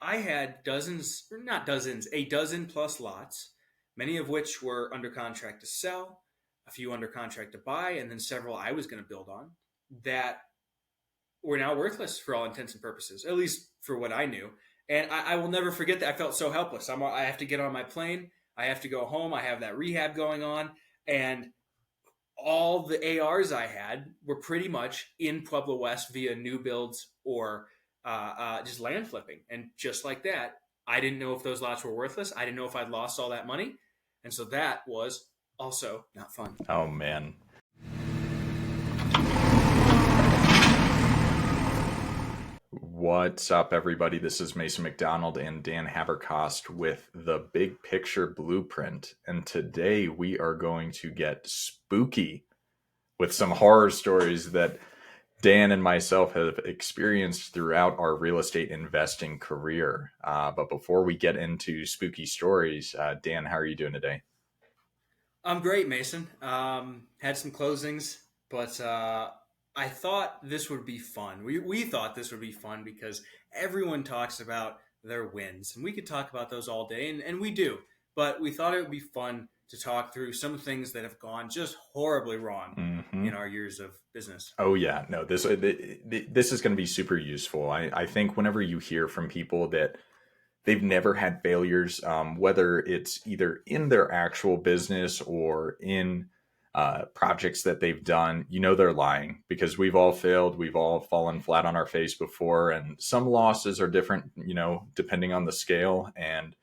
I had dozens, or not dozens, a dozen plus lots, many of which were under contract to sell, a few under contract to buy, and then several I was going to build on that were now worthless for all intents and purposes, at least for what I knew. And I will never forget that. I felt so helpless. I have to get on my plane. I have to go home. I have that rehab going on. And all the ARs I had were pretty much in Pueblo West via new builds or just land flipping. And just like that, I didn't know if those lots were worthless. I didn't know if I'd lost all that money. And so that was also not fun. Oh, man. What's up, everybody? This is Mason McDonald and Dan Haberkost with the Big Picture Blueprint. And today we are going to get spooky with some horror stories that Dan and myself have experienced throughout our real estate investing career. But before we get into spooky stories, Dan, how are you doing today? I'm great, Mason. Had some closings, but I thought this would be fun. We thought this would be fun because everyone talks about their wins, and we could talk about those all day, and we do. But we thought it would be fun to talk through some things that have gone just horribly wrong in our years of business. Oh yeah, no, this is going to be super useful. I think whenever you hear from people that they've never had failures, whether it's either in their actual business or in projects that they've done, they're lying, because we've all failed. We've all fallen flat on our face before, and some losses are different, depending on the scale. And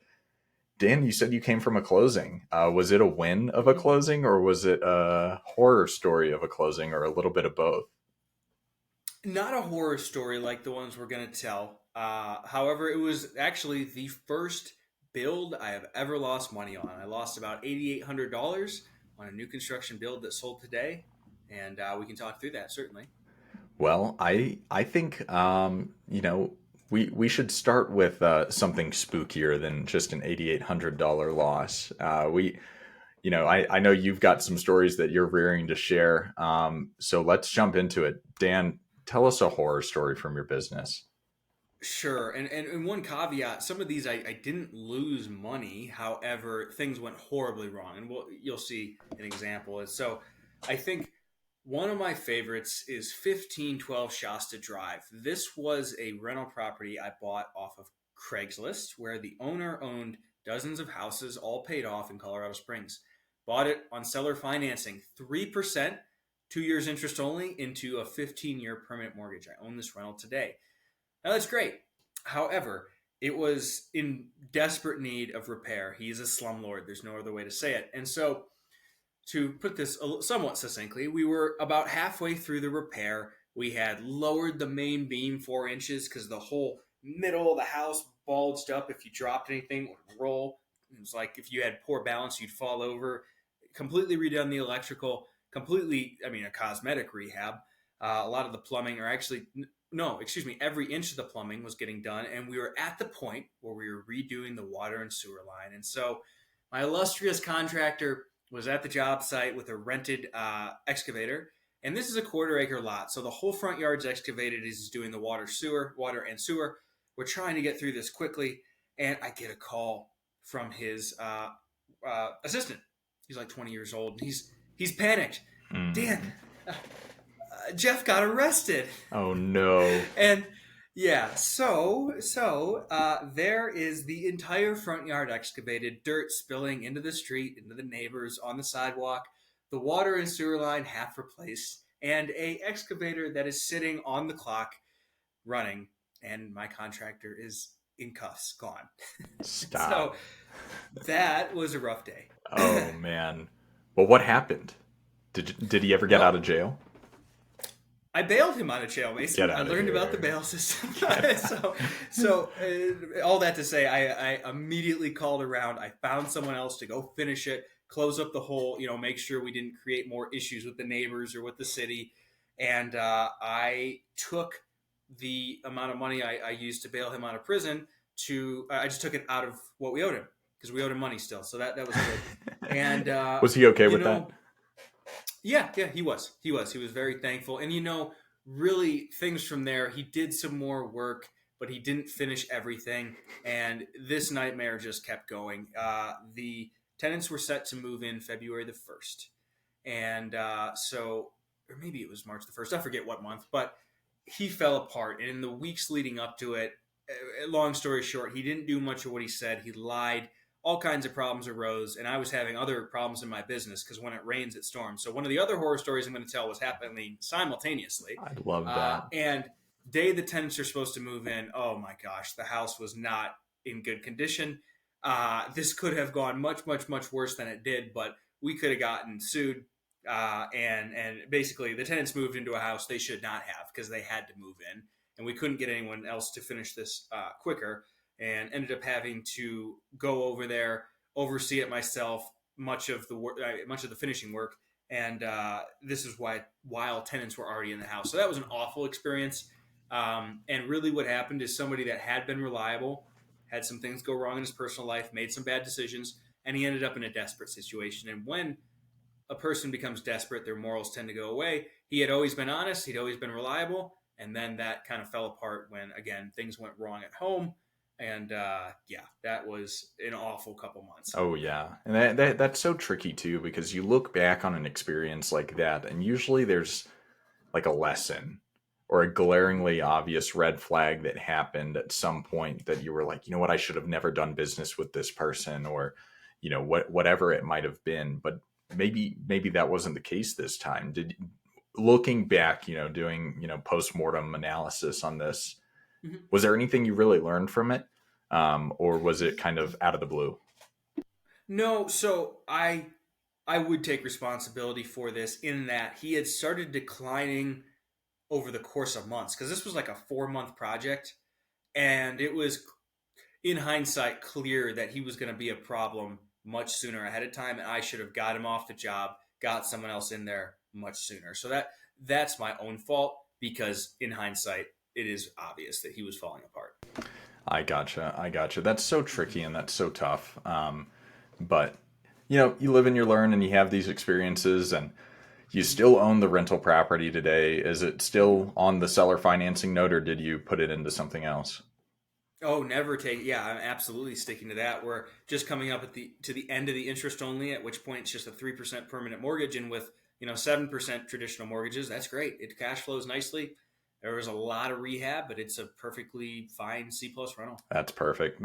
Dan, you said you came from a closing. Was it a win of a closing, or was it a horror story of a closing, or a little bit of both? Not a horror story like the ones we're going to tell. However, it was actually the first build I have ever lost money on. I lost about $8,800 on a new construction build that sold today, and we can talk through that, certainly. Well, I think we should start with something spookier than just an $8,800 loss. I know you've got some stories that you're rearing to share. So let's jump into it. Dan, tell us a horror story from your business. Sure. And one caveat, some of these I didn't lose money. However, things went horribly wrong. And you'll see an example. So I think one of my favorites is 1512 Shasta Drive. This was a rental property I bought off of Craigslist, where the owner owned dozens of houses, all paid off in Colorado Springs. Bought it on seller financing, 3%, 2 years interest only, into a 15-year permanent mortgage. I own this rental today. Now, that's great. However, it was in desperate need of repair. He is a slumlord. There's no other way to say it. And so, to put this somewhat succinctly, we were about halfway through the repair. We had lowered the main beam 4 inches because the whole middle of the house bulged up. If you dropped anything, it would roll. It was like if you had poor balance, you'd fall over. Completely redone the electrical. A cosmetic rehab. A lot of the plumbing, every inch of the plumbing was getting done. And we were at the point where we were redoing the water and sewer line. And so my illustrious contractor was at the job site with a rented excavator. And this is a 1/4 acre lot. So the whole front yard's excavated. He's doing the water and sewer. We're trying to get through this quickly. And I get a call from his assistant. He's like 20 years old. And he's panicked. Dan, Jeff got arrested. Oh no. And yeah, so there is the entire front yard excavated, dirt spilling into the street, into the neighbors, on the sidewalk, the water and sewer line half replaced, and a excavator that is sitting on the clock running, and my contractor is in cuffs, gone. Stop. So that was a rough day. Oh man. Well, what happened? Did he ever get out of jail? I bailed him out of jail, Mason. I learned about the bail system. so all that to say, I immediately called around. I found someone else to go finish it, close up the hole, make sure we didn't create more issues with the neighbors or with the city. And I took the amount of money I used to bail him out of prison I just took it out of what we owed him, because we owed him money still. So that was good. And was he okay with that? Yeah, he was. He was very thankful. And really things from there, he did some more work, but he didn't finish everything. And this nightmare just kept going. The tenants were set to move in February the 1st. And or maybe it was March the 1st. I forget what month, but he fell apart. And in the weeks leading up to it, long story short, he didn't do much of what he said. He lied. All kinds of problems arose, and I was having other problems in my business because when it rains, it storms. So one of the other horror stories I'm going to tell was happening simultaneously. I love that. And day the tenants are supposed to move in, oh my gosh, the house was not in good condition. This could have gone much, much, much worse than it did, but we could have gotten sued. And basically, the tenants moved into a house they should not have because they had to move in, and we couldn't get anyone else to finish this quicker, and ended up having to go over there, oversee it myself, much of the work, much of the finishing work, and this is why while tenants were already in the house. So that was an awful experience. And really, what happened is somebody that had been reliable had some things go wrong in his personal life, made some bad decisions, and he ended up in a desperate situation. And when a person becomes desperate, their morals tend to go away. He had always been honest, he'd always been reliable, and then that kind of fell apart when, again, things went wrong at home. And that was an awful couple months. Oh yeah, and that's so tricky too, because you look back on an experience like that, and usually there's like a lesson or a glaringly obvious red flag that happened at some point that you were like, you know what, I should have never done business with this person, or whatever it might have been. But maybe that wasn't the case this time. Looking back, doing post-mortem analysis on this, Mm-hmm. was there anything you really learned from it, or was it kind of out of the blue? No, so I would take responsibility for this in that he had started declining over the course of months, because this was like a 4-month project, and it was in hindsight clear that he was going to be a problem much sooner ahead of time, and I should have got him off the job, got someone else in there much sooner. So that's my own fault, because in hindsight it is obvious that he was falling apart. I gotcha. That's so tricky and that's so tough. But you live and you learn, and you have these experiences, and you still own the rental property today. Is it still on the seller financing note, or did you put it into something else? Oh, never take. Yeah, I'm absolutely sticking to that. We're just coming up to the end of the interest only, at which point it's just a 3% permanent mortgage, and with 7% traditional mortgages, that's great. It cash flows nicely. There was a lot of rehab, but it's a perfectly fine C+ rental. That's perfect.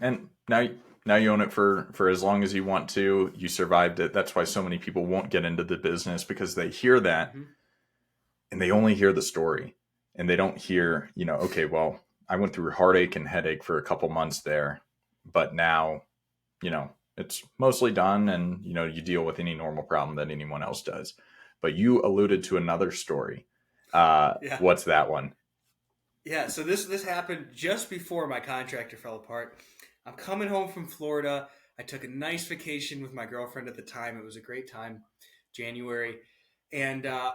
And now you own it for as long as you want to. You survived it. That's why so many people won't get into the business, because they hear that, mm-hmm. and they only hear the story, and they don't hear, okay, well, I went through heartache and headache for a couple months there, but now, it's mostly done, and, you deal with any normal problem that anyone else does. But you alluded to another story. Yeah. What's that one? Yeah, so this happened just before my contractor fell apart. I'm coming home from Florida. I took a nice vacation with my girlfriend at the time. It was a great time, January. And I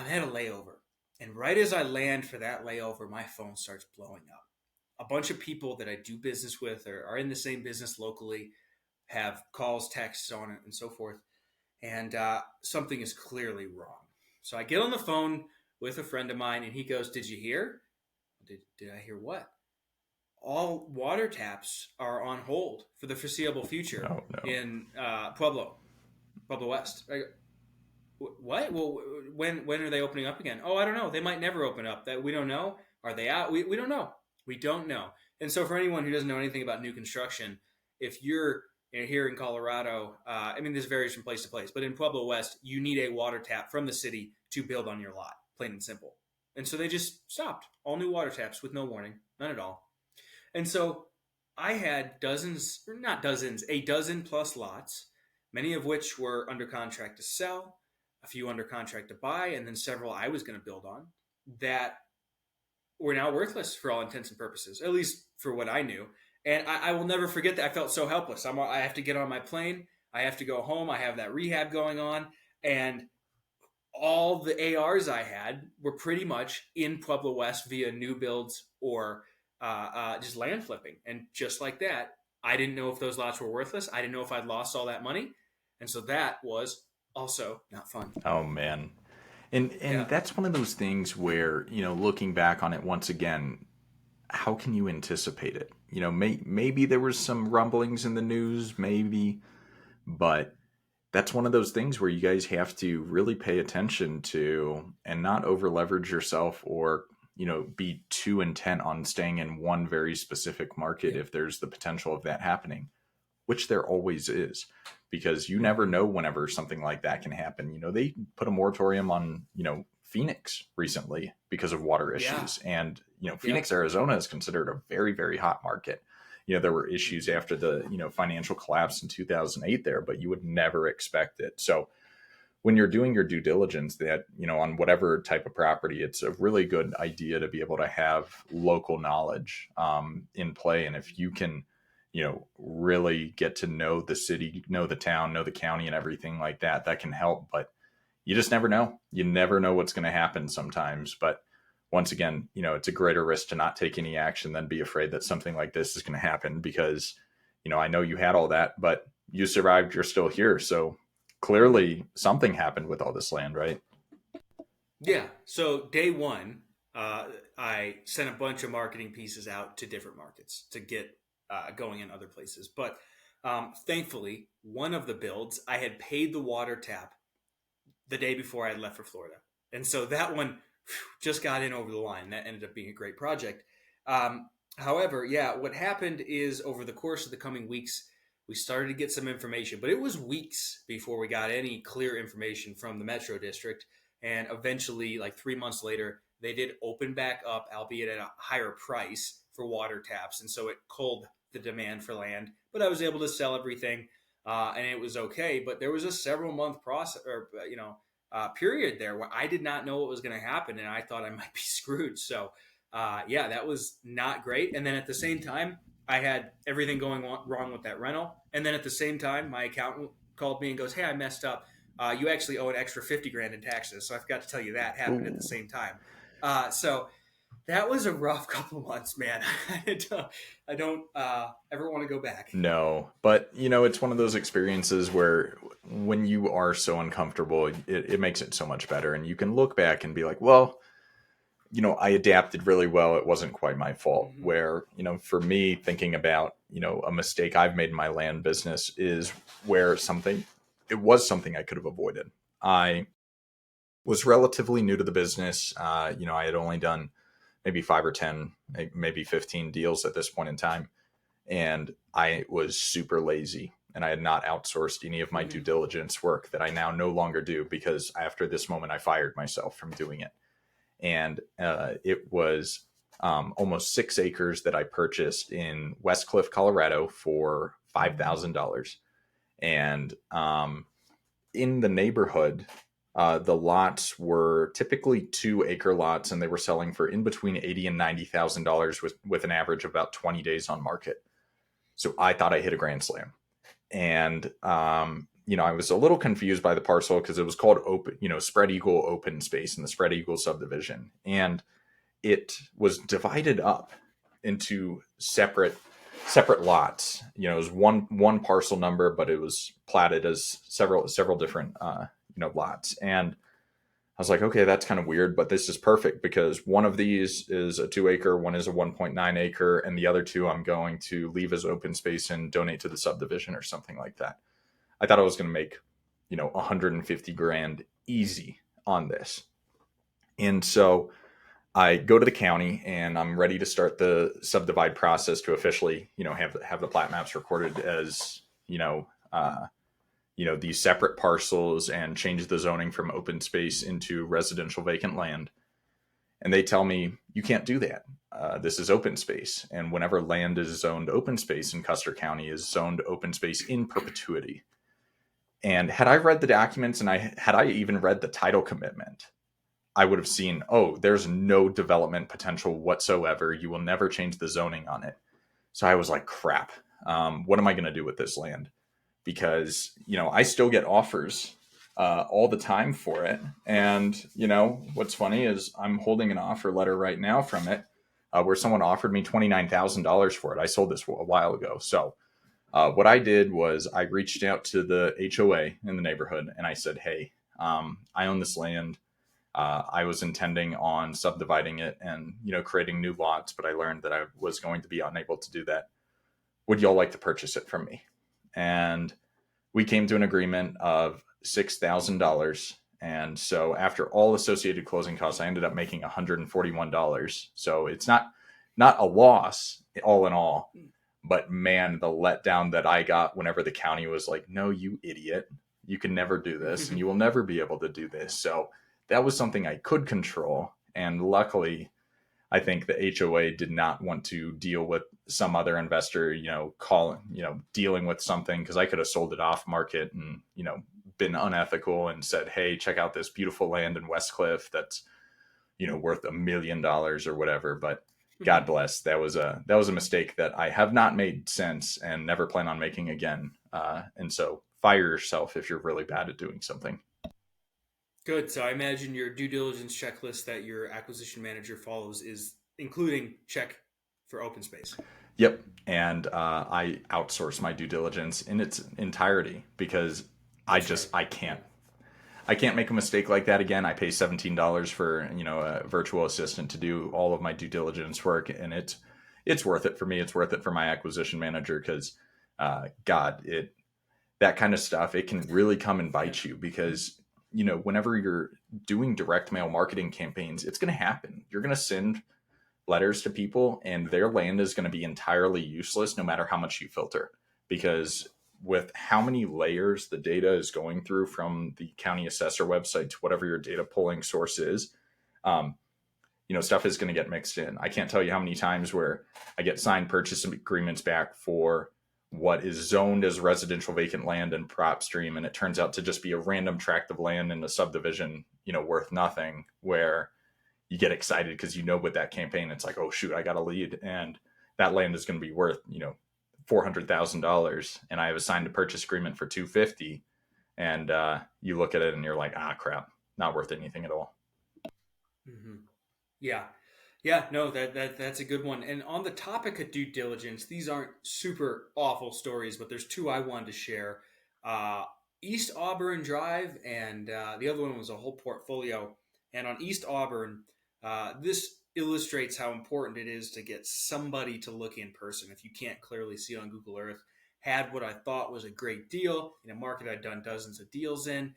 had a layover. And right as I land for that layover, my phone starts blowing up. A bunch of people that I do business with or are in the same business locally have calls, texts, so on and so forth. And something is clearly wrong. So I get on the phone with a friend of mine, and he goes, "Did you hear?" Did I hear what? All water taps are on hold for the foreseeable future in Pueblo West. I go, what? Well, when are they opening up again? Oh, I don't know. They might never open up. That we don't know. Are they out? We don't know. We don't know. And so for anyone who doesn't know anything about new construction, if you're here in Colorado, this varies from place to place, but in Pueblo West, you need a water tap from the city to build on your lot, plain and simple. And so they just stopped. All new water taps with no warning, none at all. And so I had a dozen plus lots, many of which were under contract to sell, a few under contract to buy, and then several I was going to build on that were now worthless for all intents and purposes, at least for what I knew. And I will never forget that. I felt so helpless. I have to get on my plane. I have to go home. I have that rehab going on. And all the ARs I had were pretty much in Pueblo West via new builds or just land flipping. And just like that, I didn't know if those lots were worthless. I didn't know if I'd lost all that money. And so that was also not fun. Oh, man. And that's one of those things where, looking back on it once again, how can you anticipate it? Maybe there was some rumblings in the news, maybe, but that's one of those things where you guys have to really pay attention to and not over leverage yourself, or be too intent on staying in one very specific market Yeah. if there's the potential of that happening, which there always is, because you never Hmm. know whenever something like that can happen. They put a moratorium on Phoenix recently because of water Yeah. issues, and Yep. Phoenix, Arizona is considered a very, very hot market. There were issues Hmm. after the financial collapse in 2008 there, but you would never expect it. So when you're doing your due diligence, that on whatever type of property, it's a really good idea to be able to have local knowledge in play. And if you can really get to know the city, know the town, know the county, and everything like that, that can help. But you just never know. You never know what's going to happen sometimes. But once again, it's a greater risk to not take any action than be afraid that something like this is going to happen, because I know you had all that, but you survived. You're still here. So clearly something happened with all this land, right? Yeah. So day one, uh, I sent a bunch of marketing pieces out to different markets to get going in other places. But thankfully, one of the builds, I had paid the water tap the day before I had left for Florida. And so that one just got in over the line. That ended up being a great project. However, yeah, what happened is over the course of the coming weeks, we started to get some information, but it was weeks before we got any clear information from the Metro District. And eventually, like 3 months later, they did open back up, albeit at a higher price for water taps. And so it culled the demand for land, but I was able to sell everything. And it was okay, but there was a several month process, or period there where I did not know what was going to happen, and I thought I might be screwed. So, yeah, that was not great. And then at the same time, I had everything going wrong with that rental. And then at the same time, my accountant called me and goes, "Hey, I messed up. You actually owe an extra 50 grand in taxes." So I forgot to tell you that happened at the Ooh. same time. So that was a rough couple months, man. I don't ever want to go back. No, but it's one of those experiences where when you are so uncomfortable, it makes it so much better. And you can look back and be like, well, I adapted really well. It wasn't quite my fault. Hmm. Where, for me, thinking about, a mistake I've made in my land business is where it was something I could have avoided. I was relatively new to the business. I had only done maybe 5 or 10, maybe 15 deals at this point in time. And I was super lazy, and I had not outsourced any of my due Hmm. diligence work that I now no longer do, because after this moment, I fired myself from doing it. And it was almost 6 acres that I purchased in West Cliff, Colorado for $5,000. And in the neighborhood, the lots were typically 2 acre lots, and they were selling for in between $80,000 and $90,000 with an average of about 20 days on market. So I thought I hit a grand slam. And, I was a little confused by the parcel because it was called open, Spread Eagle Open Space in the Spread Eagle subdivision. And it was divided up into separate lots. It was one parcel number, but it was platted as several different lots. And I was like, okay, that's kind of weird, but this is perfect because one of these is a 2 acre, one is a 1.9 acre, and the other two I'm going to leave as open space and donate to the subdivision or something like that. I thought I was going to make, 150 grand easy on this. And so I go to the county and I'm ready to start the subdivide process to officially, have the plat maps recorded as, these separate parcels and change the zoning from open space into residential vacant land. And they tell me, you can't do that. This is open space. And whenever land is zoned open space in Custer County, is zoned open space in perpetuity. And had I read the documents and had I even read the title commitment, I would have seen, oh, there's no development potential whatsoever. You will never change the zoning on it. So I was like, crap. What am I going to do with this land? Because, I still get offers all the time for it. And, what's funny is I'm holding an offer letter right now from it where someone offered me $29,000 for it. I sold this a while ago. So what I did was I reached out to the HOA in the neighborhood and I said, hey, I own this land. I was intending on subdividing it and, creating new lots, but I learned that I was going to be unable to do that. Would y'all like to purchase it from me? And we came to an agreement of $6,000. And so after all associated closing costs, I ended up making $141. So it's not a loss all in all, but man, the letdown that I got whenever the county was like, no, you idiot, you can never do this and you will never be able to do this. So that was something I could control. And luckily, I think the HOA did not want to deal with some other investor, dealing with something, because I could have sold it off market and, been unethical and said, hey, check out this beautiful land in Westcliff that's, worth $1 million or whatever. But God bless, that was a mistake that I have not made since and never plan on making again. And so fire yourself if you're really bad at doing something. Good. So I imagine your due diligence checklist that your acquisition manager follows is including check for open space. Yep. And I outsource my due diligence in its entirety because I can't make a mistake like that again. I pay $17 for, a virtual assistant to do all of my due diligence work. And it's worth it for me. It's worth it for my acquisition manager because that kind of stuff, it can really come and bite you because, whenever you're doing direct mail marketing campaigns, it's going to happen. You're going to send letters to people and their land is going to be entirely useless no matter how much you filter, because with how many layers the data is going through from the county assessor website to whatever your data pulling source is, stuff is going to get mixed in. I can't tell you how many times where I get signed purchase agreements back for what is zoned as residential vacant land in PropStream, and it turns out to just be a random tract of land in a subdivision, worth nothing, where you get excited because with that campaign, it's like, oh shoot, I got a lead and that land is going to be worth, $400,000 and I have a signed a purchase agreement for $250,000, and you look at it and you're like, crap, not worth anything at all. Mm-hmm. Yeah, no, that's a good one. And on the topic of due diligence, these aren't super awful stories, but there's two I wanted to share. East Auburn Drive, and the other one was a whole portfolio. And on East Auburn, this illustrates how important it is to get somebody to look in person if you can't clearly see on Google Earth. Had what I thought was a great deal in a market I'd done dozens of deals in.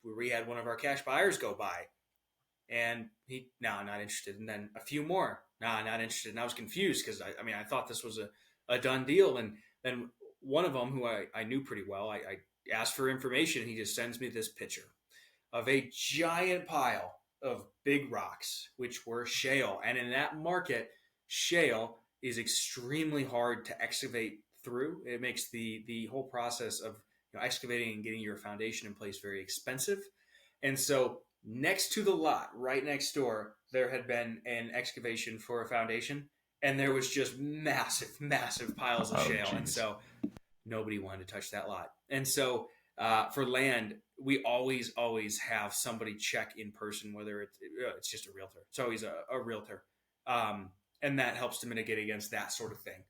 We had one of our cash buyers go by. And he, no, not interested. And then a few more, no, not interested. And I was confused because I thought this was a done deal. And then one of them, who I knew pretty well, I asked for information. And he just sends me this picture of a giant pile of big rocks, which were shale. And in that market, shale is extremely hard to excavate through. It makes the whole process of excavating and getting your foundation in place very expensive. And so next to the lot, right next door, there had been an excavation for a foundation, and there was just massive, massive piles of shale. Geez. And so nobody wanted to touch that lot. And so for land, we always have somebody check in person, whether it's just a realtor. It's always a realtor. And that helps to mitigate against that sort of thing.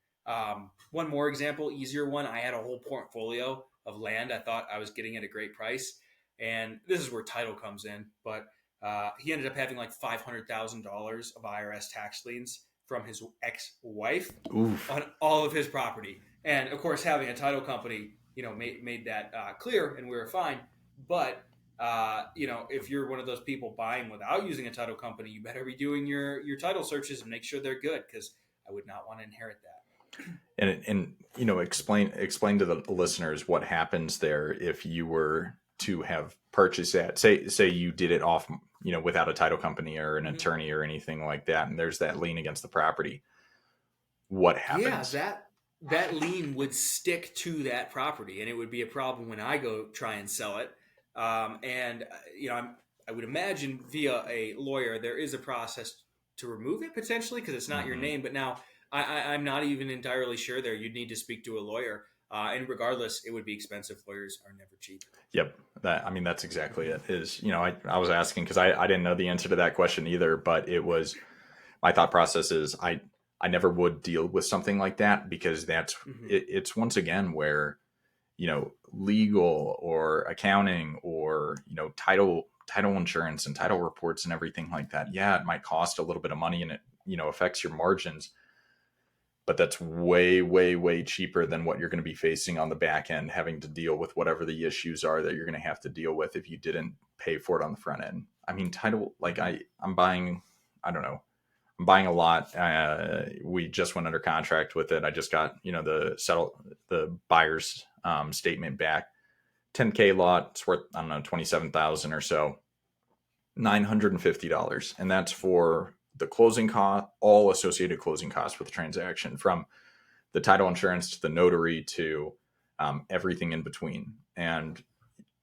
One more example, easier one. I had a whole portfolio of land. I thought I was getting at a great price. And this is where title comes in. But he ended up having like $500,000 of IRS tax liens from his ex-wife on all of his property. And of course, having a title company, made that clear, and we were fine. But if you're one of those people buying without using a title company, you better be doing your title searches and make sure they're good, because I would not want to inherit that. And explain to the listeners what happens there if you were to have purchased that. Say you did it off, without a title company or an attorney or anything like that, and there's that lien against the property. What happens? Yeah, that lien would stick to that property, and it would be a problem when I go try and sell it. I would imagine via a lawyer there is a process to remove it potentially, because it's not your name. But now I'm not even entirely sure there. You'd need to speak to a lawyer. And regardless, it would be expensive. Lawyers are never cheap. Yep. That's exactly it. I was asking because I didn't know the answer to that question either, but it was, my thought process is I never would deal with something like that, because that's, it's once again where, legal or accounting or, title title insurance and title reports and everything like that. Yeah, it might cost a little bit of money and it, affects your margins, but that's way, way, way cheaper than what you're going to be facing on the back end, having to deal with whatever the issues are that you're going to have to deal with if you didn't pay for it on the front end. I mean, title, like I'm buying, I don't know, I'm buying a lot. We just went under contract with it. I just got, the buyer's statement back. 10K lot, it's worth, I don't know, 27,000 or so, $950. And that's for the closing cost, all associated closing costs with the transaction, from the title insurance to the notary to everything in between. And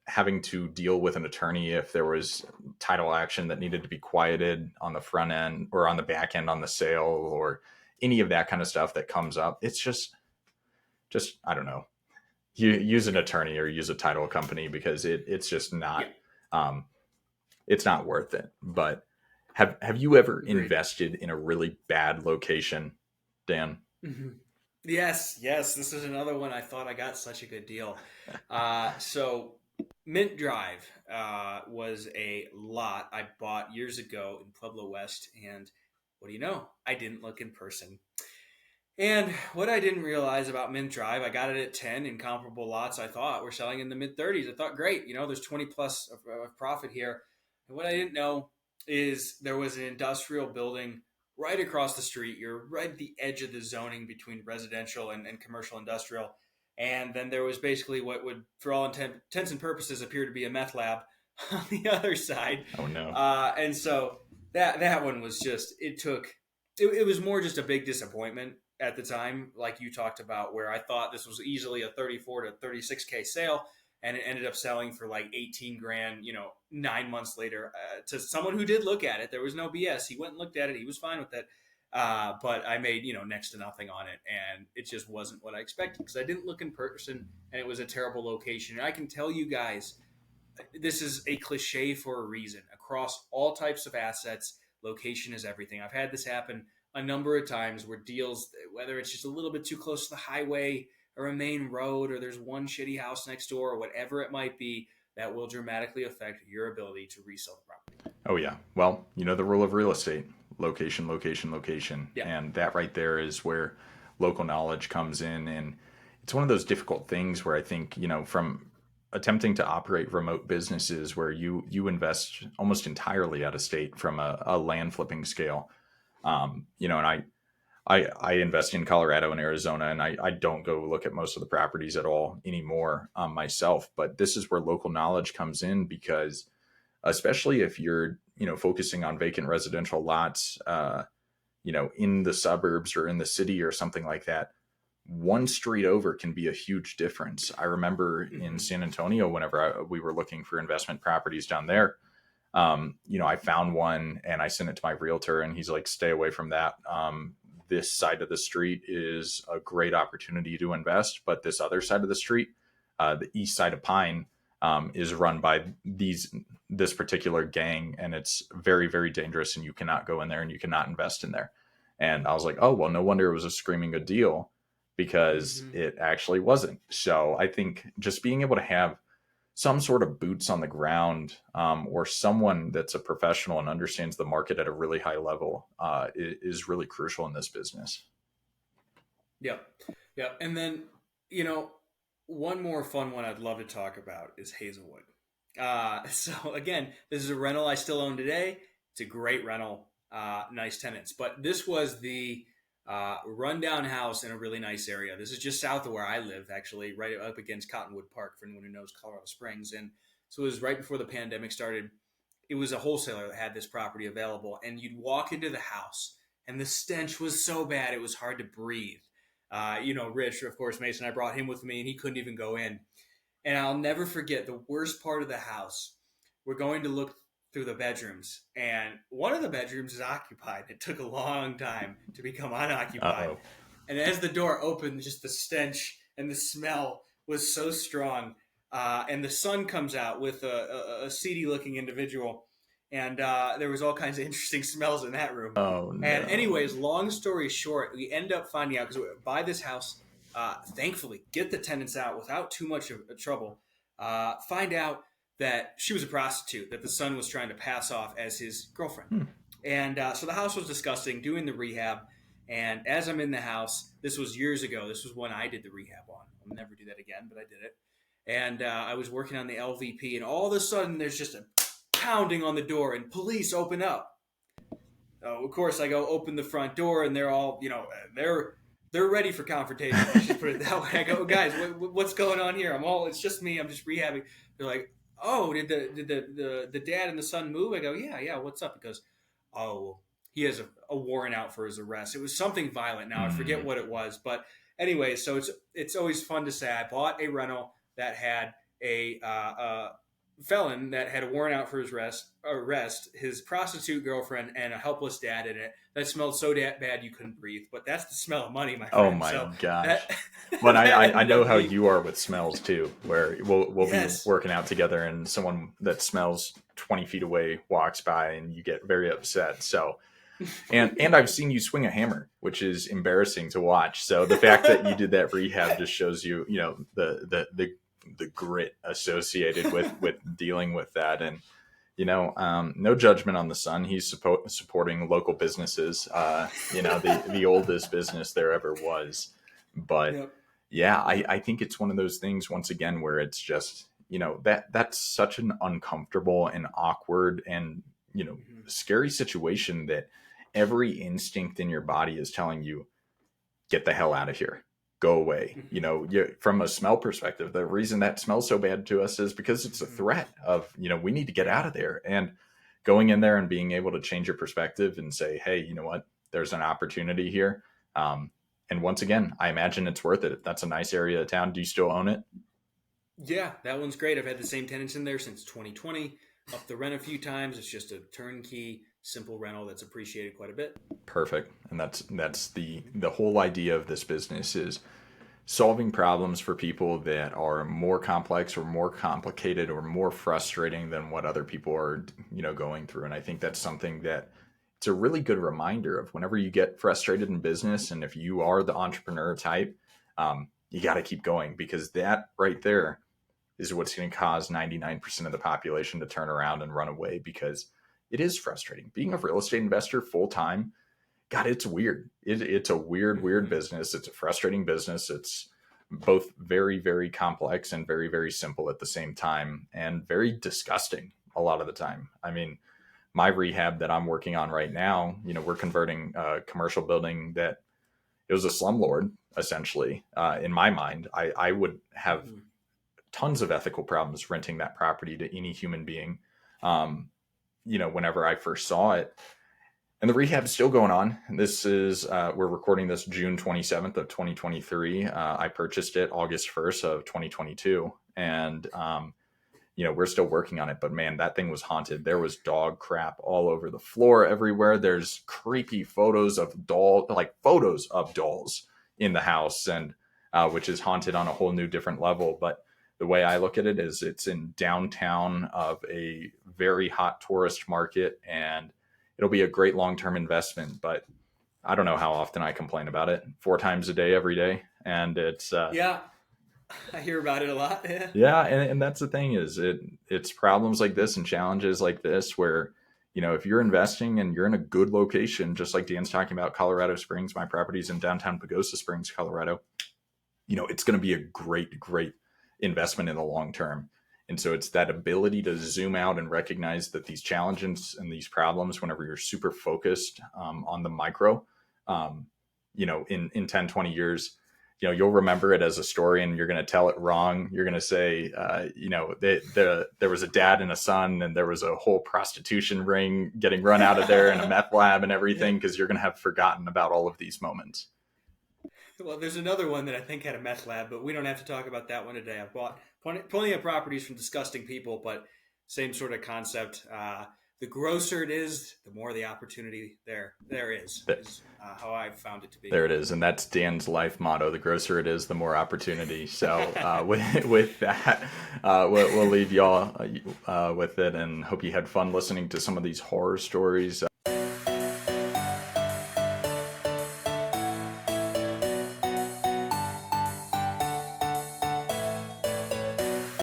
having to deal with an attorney if there was title action that needed to be quieted on the front end or on the back end on the sale or any of that kind of stuff that comes up. It's just I don't know. You use an attorney or use a title company because it's just not it's not worth it. But have you ever Agreed. invested in a really bad location, Dan? Mm-hmm. Yes. This is another one I thought I got such a good deal. So Mint Drive was a lot I bought years ago in Pueblo West, and what do you know? I didn't look in person. And what I didn't realize about Mint Drive, I got it at 10 in comparable lots. I thought we're selling in the mid 30s. I thought, great, there's 20 plus of profit here. And what I didn't know is there was an industrial building right across the street. You're right at the edge of the zoning between residential and commercial industrial. And then there was basically what would, for all intents and purposes, appear to be a meth lab on the other side. Oh no. And so that one was just, it was more just a big disappointment at the time, like you talked about, where I thought this was easily a 34 to 36K sale, and it ended up selling for like 18 grand, 9 months later, to someone who did look at it. There was no BS. He went and looked at it. He was fine with it. But I made, next to nothing on it, and it just wasn't what I expected because I didn't look in person, and it was a terrible location. And I can tell you guys, this is a cliche for a reason. Across all types of assets, location is everything. I've had this happen a number of times where deals, whether it's just a little bit too close to the highway or a main road, or there's one shitty house next door, or whatever it might be, that will dramatically affect your ability to resell the property. Oh yeah. Well, the rule of real estate: location, location, location, Yeah. and that right there is where local knowledge comes in. And it's one of those difficult things where I think, from attempting to operate remote businesses where you invest almost entirely out of state from a land flipping scale. And I invest in Colorado and Arizona, and I don't go look at most of the properties at all anymore myself. But this is where local knowledge comes in, because especially if you're focusing on vacant residential lots, in the suburbs or in the city or something like that, one street over can be a huge difference. I remember in San Antonio, whenever we were looking for investment properties down there, I found one and I sent it to my realtor, and he's like, stay away from that. This side of the street is a great opportunity to invest, but this other side of the street, the east side of Pine, is run by this particular gang, and it's very, very dangerous, and you cannot go in there and you cannot invest in there. And I was like, oh, well, no wonder it was a screaming good deal, because it actually wasn't. So I think just being able to have some sort of boots on the ground, or someone that's a professional and understands the market at a really high level, is really crucial in this business. Yep. Yep. And then, one more fun one I'd love to talk about is Hazelwood. So again, this is a rental I still own today. It's a great rental, nice tenants. But this was the rundown house in a really nice area. This is just south of where I live, actually, right up against Cottonwood Park, for anyone who knows Colorado Springs. And so it was right before the pandemic started. It was a wholesaler that had this property available, and you'd walk into the house, and the stench was so bad it was hard to breathe. Rich, of course, Mason, I brought him with me, and he couldn't even go in. And I'll never forget the worst part of the house. We're going to look through the bedrooms, and one of the bedrooms is occupied. It took a long time to become unoccupied. Uh-oh. And as the door opened, just the stench and the smell was so strong. And the sun comes out with a seedy looking individual. And there was all kinds of interesting smells in that room. Oh no. And anyways, long story short, we end up finding out, because we buy this house, thankfully, get the tenants out without too much of trouble. Find out that she was a prostitute that the son was trying to pass off as his girlfriend. Hmm. And so the house was disgusting, doing the rehab. And as I'm in the house, this was years ago. This was when I did the rehab on. I'll never do that again, but I did it. And I was working on the LVP, and all of a sudden there's just a pounding on the door, and police open up. Of course, I go open the front door, and they're all, they're ready for confrontation. Let's just put it that way. I go, guys, what's going on here? It's just me. I'm just rehabbing. They're like, oh, did the dad and the son move? I go, yeah. What's up? He goes, oh, he has a warrant out for his arrest. It was something violent. Now I forget what it was, but anyway, so it's always fun to say I bought a rental that had a felon that had a warrant out for his arrest, his prostitute girlfriend, and a helpless dad in it. That smelled so bad you couldn't breathe. But that's the smell of money, my friend. Oh my gosh! But I know how you are with smells too, where we'll yes. be working out together, and someone that smells 20 feet away walks by, and you get very upset. So. And I've seen you swing a hammer, which is embarrassing to watch. So the fact that you did that rehab just shows you, the grit associated with dealing with that. And, no judgment on the son. He's supporting local businesses, the oldest business there ever was. But yep. Yeah, I think it's one of those things, once again, where it's just, that's such an uncomfortable and awkward and, scary situation that every instinct in your body is telling you, get the hell out of here, go away. From a smell perspective, the reason that smells so bad to us is because it's a threat of, we need to get out of there. And going in there and being able to change your perspective and say, hey, you know what, there's an opportunity here. And once again, I imagine it's worth it. That's a nice area of town. Do you still own it? Yeah, that one's great. I've had the same tenants in there since 2020. Up the rent a few times. It's just a turnkey, simple rental that's appreciated quite a bit. Perfect. And that's the whole idea of this business is solving problems for people that are more complex or more complicated or more frustrating than what other people are, going through. And I think that's something that it's a really good reminder of whenever you get frustrated in business. And if you are the entrepreneur type, you got to keep going, because that right there is what's going to cause 99% of the population to turn around and run away, because it is frustrating. Being a real estate investor full time, God, it's weird. It's a weird business. It's a frustrating business. It's both very, very complex and very, very simple at the same time, and very disgusting a lot of the time. I mean, my rehab that I'm working on right now, we're converting a commercial building that it was a slumlord, essentially. In my mind, I would have tons of ethical problems renting that property to any human being, whenever I first saw it. And the rehab is still going on. This is, we're recording this June 27th of 2023. I purchased it August 1st of 2022. And, we're still working on it, but man, that thing was haunted. There was dog crap all over the floor everywhere. There's creepy photos of dolls in the house, and, which is haunted on a whole new different level. But the way I look at it is it's in downtown of a very hot tourist market, and it'll be a great long-term investment. But I don't know how often I complain about it. 4 times a day, every day. And it's, yeah, I hear about it a lot. Yeah. And that's the thing is it's problems like this and challenges like this where, if you're investing and you're in a good location, just like Dan's talking about Colorado Springs, my property's in downtown Pagosa Springs, Colorado, it's going to be a great investment in the long term. And so it's that ability to zoom out and recognize that these challenges and these problems, whenever you're super focused on the micro, in 10, 20 years, you'll remember it as a story, and you're going to tell it wrong. You're going to say, there was a dad and a son, and there was a whole prostitution ring getting run out of there and a meth lab and everything, because you're going to have forgotten about all of these moments. Well, there's another one that I think had a meth lab, but we don't have to talk about that one today. I've bought plenty of properties from disgusting people, but same sort of concept. The grosser it is, the more the opportunity there is how I've found it to be. There it is. And that's Dan's life motto. The grosser it is, the more opportunity. So with that, we'll leave y'all with it, and hope you had fun listening to some of these horror stories.